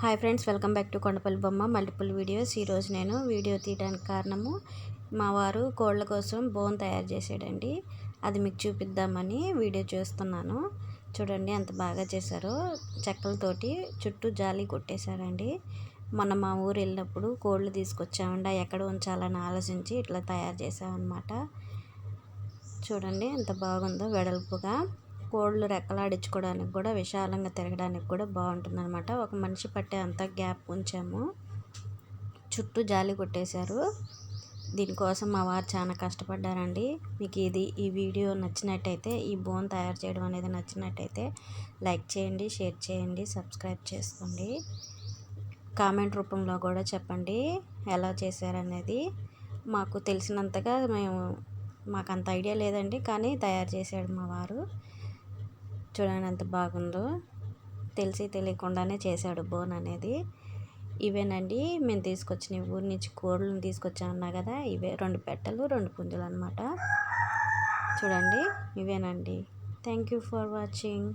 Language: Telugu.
Hi friends, welcome back to Kondapalli బొమ్మ మల్టిపుల్ వీడియోస్. ఈరోజు నేను వీడియో తీయడానికి కారణము మా వారు కోళ్ళ కోసం బోన్ తయారు చేసాడండి. అది మీకు చూపిద్దామని వీడియో చేస్తున్నాను. చూడండి ఎంత బాగా చేశారో. చెక్కలతోటి చుట్టూ జాలి కొట్టేశారండి. మొన్న మా ఊరు వెళ్ళినప్పుడు కోళ్ళు తీసుకొచ్చామండి. ఎక్కడ ఉంచాలని ఆలోచించి ఇట్లా తయారు చేసామన్నమాట. చూడండి ఎంత బాగుందో. వెడల్పుగా కోళ్ళు రెక్కలాడించుకోవడానికి కూడా, విశాలంగా తిరగడానికి కూడా బాగుంటుందన్నమాట. ఒక మనిషి పట్టే అంత గ్యాప్ ఉంచాము. చుట్టూ జాలి కొట్టేశారు. దీనికోసం మా వారు చాలా కష్టపడ్డారండి. మీకు ఈ వీడియో నచ్చినట్టయితే, ఈ బోన్ తయారు చేయడం అనేది నచ్చినట్టయితే లైక్ చేయండి, షేర్ చేయండి, సబ్స్క్రైబ్ చేసుకోండి. కామెంట్ రూపంలో కూడా చెప్పండి ఎలా చేశారనేది. మాకు తెలిసినంతగా మాకు అంత ఐడియా లేదండి, కానీ తయారు చేశాడు మా వారు. చూడండి ఎంత బాగుందో. తెలియకుండానే చేశాడు బోన్ అనేది. ఇవేనండి మేము తీసుకొచ్చిన ఊరి నుంచి కోళ్ళని తీసుకొచ్చామన్నా కదా, ఇవే 2 పెట్టలు 2 పుంజులు అనమాట. చూడండి ఇవేనండి. Thank you for watching.